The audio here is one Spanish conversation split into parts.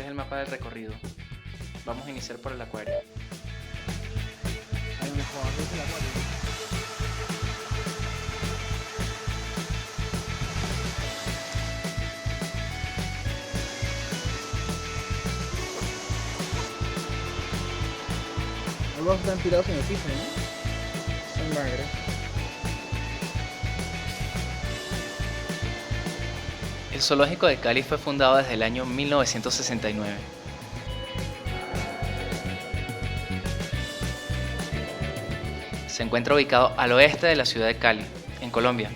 el mapa del recorrido. Vamos a iniciar por el acuario. A lo mejor es el acuario. Los huevos están tirados en el piso, ¿no? Son magres. El zoológico de Cali fue fundado desde el año 1969. Se encuentra ubicado al oeste de la ciudad de Cali, en Colombia.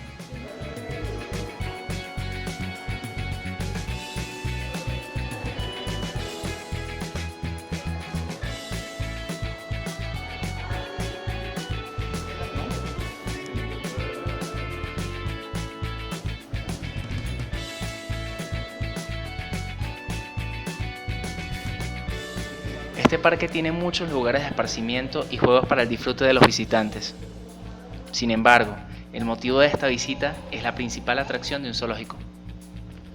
Este parque tiene muchos lugares de esparcimiento y juegos para el disfrute de los visitantes. Sin embargo, el motivo de esta visita es la principal atracción de un zoológico: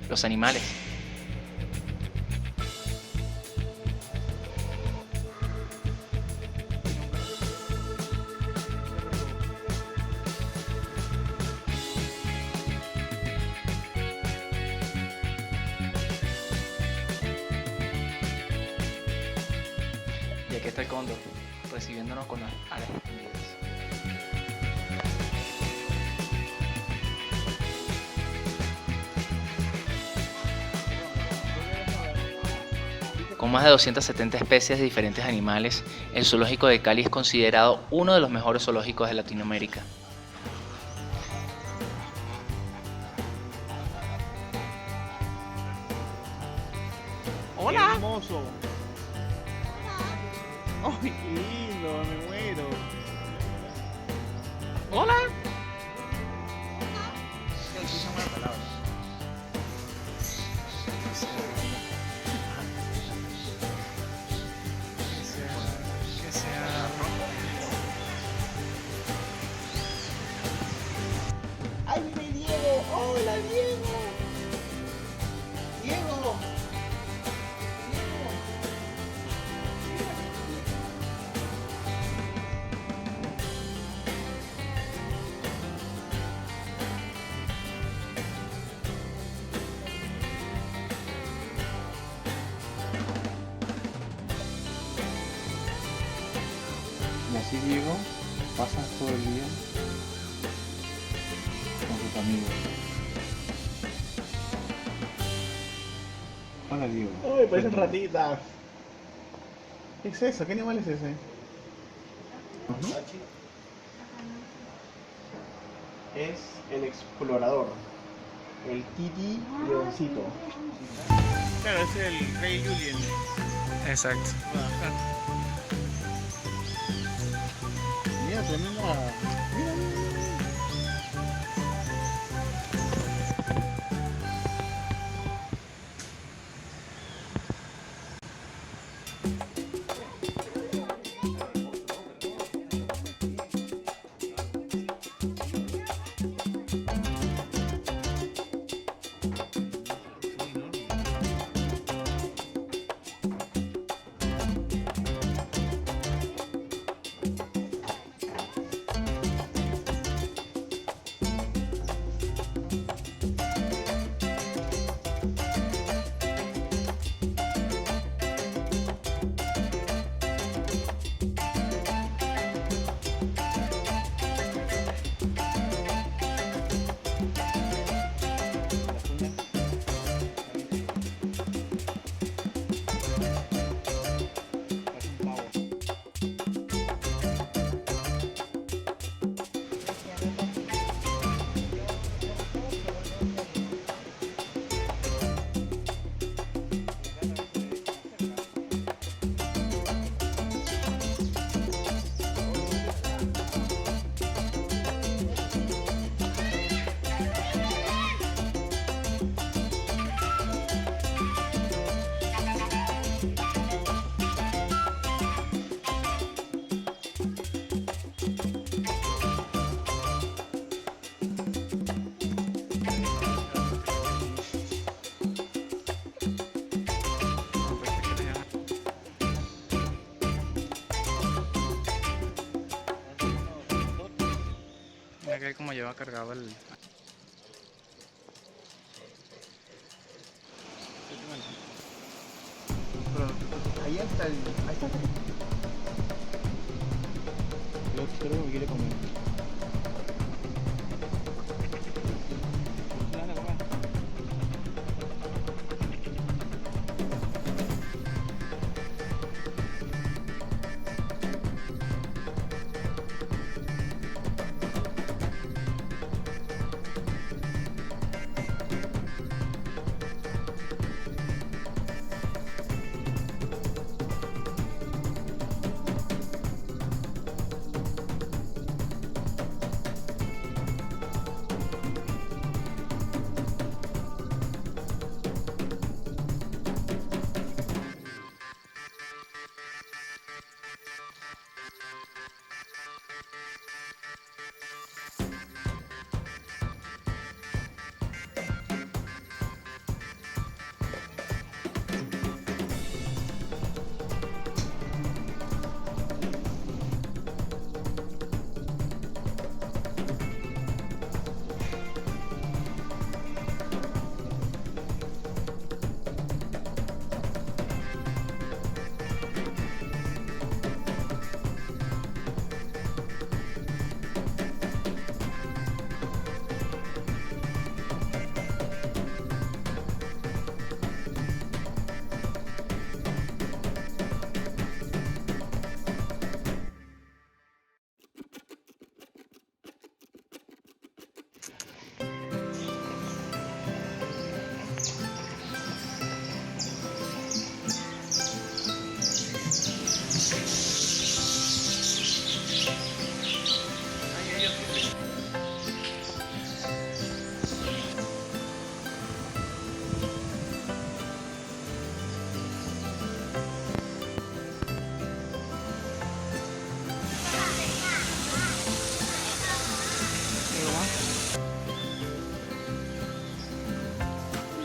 los animales. Y aquí está el cóndor, recibiéndonos con las alas extendidas. Con más de 270 especies de diferentes animales, el zoológico de Cali es considerado uno de los mejores zoológicos de Latinoamérica. ¡Hola! ¡Qué hermoso! ¡Ay, qué lindo! Me muero. ¡Hola! Sí, aquí son malas palabras. Que sea rojo. ¡Ay, viene Diego! ¡Hola, Diego! ¡Diego! Y así Diego pasa todo el día con sus amigos. Hola Diego. Uy, parecen ratitas. ¿Qué es eso? ¿Qué animal es ese? Es el explorador. El Titi Leoncito. Claro, es el Rey Julien. Exacto. Mira, tremenda. Mira, mira, mira. Mira cómo lleva cargado el... Pero ahí está el. Ahí está el. Yo creo que me quiere comer. Dale, comer.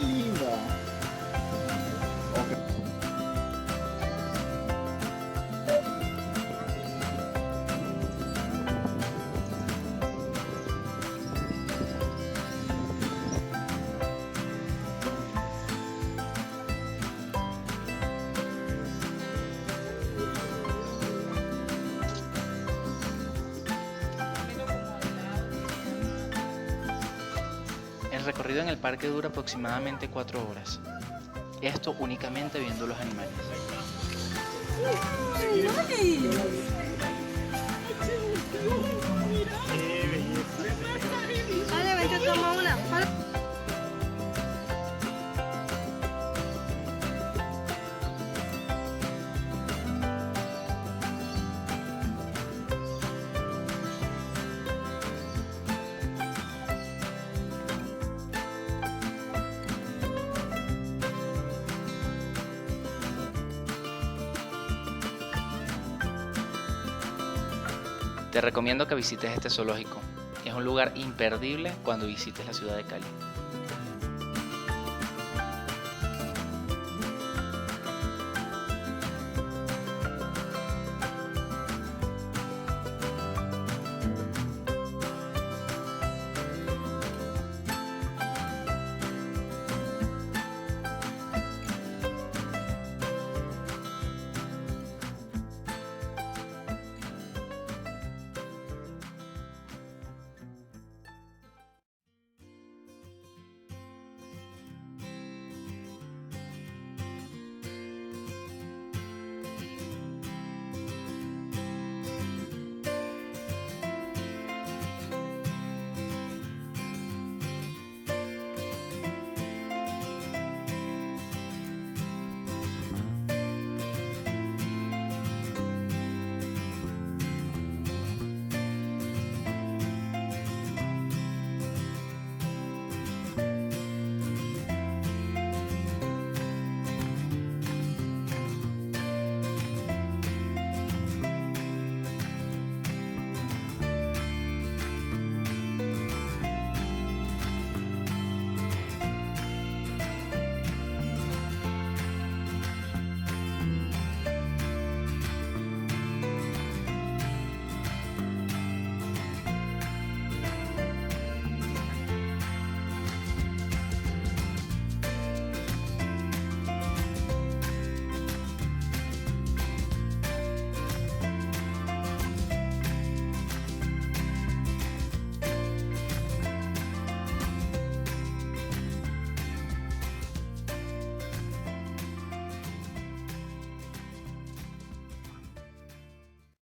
Linda. Ok. El recorrido en el parque dura aproximadamente 4 horas. Esto únicamente viendo los animales. Vale, ven, te tomo una. Vale. Te recomiendo que visites este zoológico. Es un lugar imperdible cuando visites la ciudad de Cali.